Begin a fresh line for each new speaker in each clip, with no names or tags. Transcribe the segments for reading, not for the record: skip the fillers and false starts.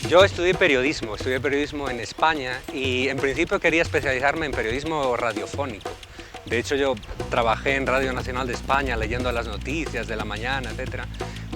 Yo estudié periodismo en España y en principio quería especializarme en periodismo radiofónico. De hecho, yo trabajé en Radio Nacional de España leyendo las noticias de la mañana, etc.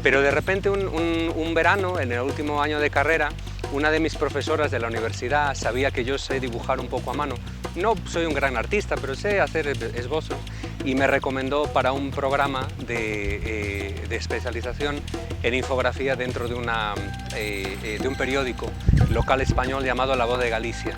Pero de repente un verano, en el último año de carrera, una de mis profesoras de la universidad sabía que yo sé dibujar un poco a mano. No soy un gran artista, pero sé hacer esbozos y me recomendó para un programa de especialización en infografía dentro de un periódico local español llamado La Voz de Galicia.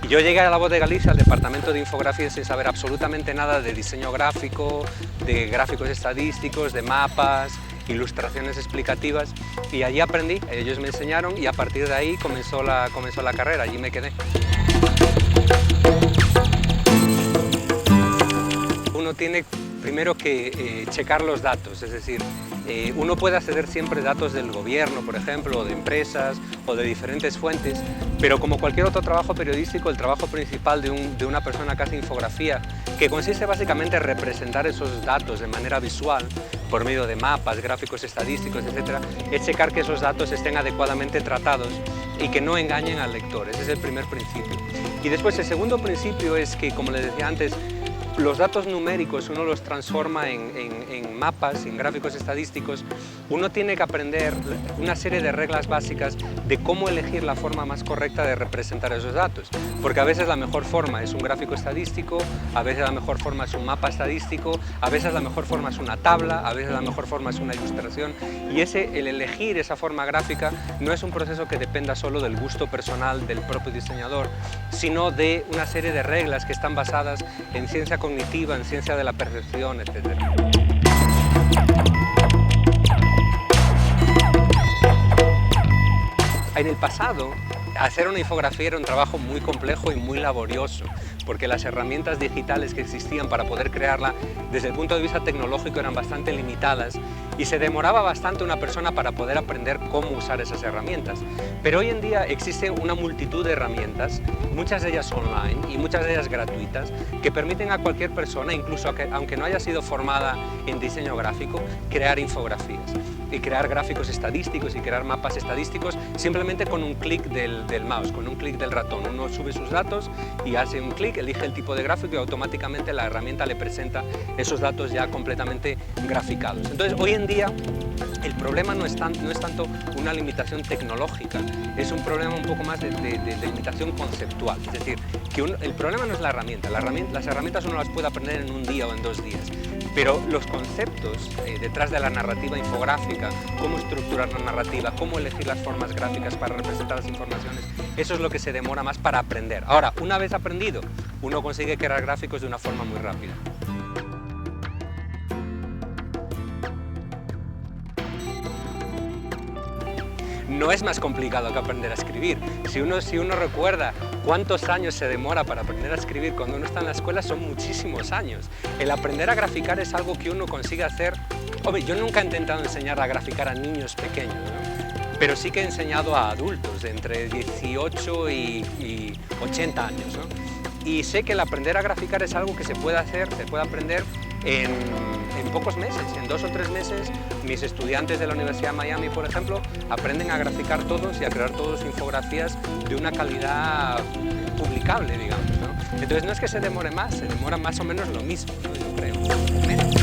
Y yo llegué a La Voz de Galicia, al departamento de infografía, sin saber absolutamente nada de diseño gráfico, de gráficos estadísticos, de mapas, ilustraciones explicativas, y allí aprendí, ellos me enseñaron y a partir de ahí comenzó la carrera, allí me quedé. Uno tiene primero que checar los datos, es decir, uno puede acceder siempre a datos del gobierno, por ejemplo, o de empresas o de diferentes fuentes, pero como cualquier otro trabajo periodístico, el trabajo principal de una persona que hace infografía, que consiste básicamente en representar esos datos de manera visual, por medio de mapas, gráficos estadísticos, etc., es checar que esos datos estén adecuadamente tratados y que no engañen al lector. Ese es el primer principio. Y después el segundo principio es que, como les decía antes, los datos numéricos uno los transforma en mapas, en gráficos estadísticos. Uno tiene que aprender una serie de reglas básicas de cómo elegir la forma más correcta de representar esos datos. Porque a veces la mejor forma es un gráfico estadístico, a veces la mejor forma es un mapa estadístico, a veces la mejor forma es una tabla, a veces la mejor forma es una ilustración. Y el elegir esa forma gráfica no es un proceso que dependa solo del gusto personal del propio diseñador, sino de una serie de reglas que están basadas en ciencia cognitiva, en ciencia de la percepción, etc. En el pasado, hacer una infografía era un trabajo muy complejo y muy laborioso, porque las herramientas digitales que existían para poder crearla desde el punto de vista tecnológico eran bastante limitadas y se demoraba bastante una persona para poder aprender cómo usar esas herramientas. Pero hoy en día existe una multitud de herramientas, muchas de ellas online y muchas de ellas gratuitas, que permiten a cualquier persona, incluso aunque no haya sido formada en diseño gráfico, crear infografías y crear gráficos estadísticos y crear mapas estadísticos simplemente con un clic del mouse, con un clic del ratón. Uno sube sus datos y hace un clic, elige el tipo de gráfico y automáticamente la herramienta le presenta esos datos ya completamente graficados. Entonces, hoy en día el problema no es tanto una limitación tecnológica, es un problema un poco más de limitación conceptual. Es decir, que el problema no es la herramienta, las herramientas uno las puede aprender en un día o en 2 días, pero los conceptos detrás de la narrativa infográfica, cómo estructurar la narrativa, cómo elegir las formas gráficas para representar las informaciones, eso es lo que se demora más para aprender. Ahora, una vez aprendido, uno consigue crear gráficos de una forma muy rápida. No es más complicado que aprender a escribir. Si uno recuerda cuántos años se demora para aprender a escribir cuando uno está en la escuela, son muchísimos años. El aprender a graficar es algo que uno consigue hacer. Hombre, yo nunca he intentado enseñar a graficar a niños pequeños, ¿no? Pero sí que he enseñado a adultos de entre 18 y 80 años, ¿no? Y sé que el aprender a graficar es algo que se puede aprender en pocos meses, en 2 o 3 meses. Mis estudiantes de la Universidad de Miami, por ejemplo, aprenden a graficar todos y a crear todos infografías de una calidad publicable, digamos, ¿no? Entonces no es que se demore más, se demora más o menos lo mismo, ¿no? Yo creo, menos.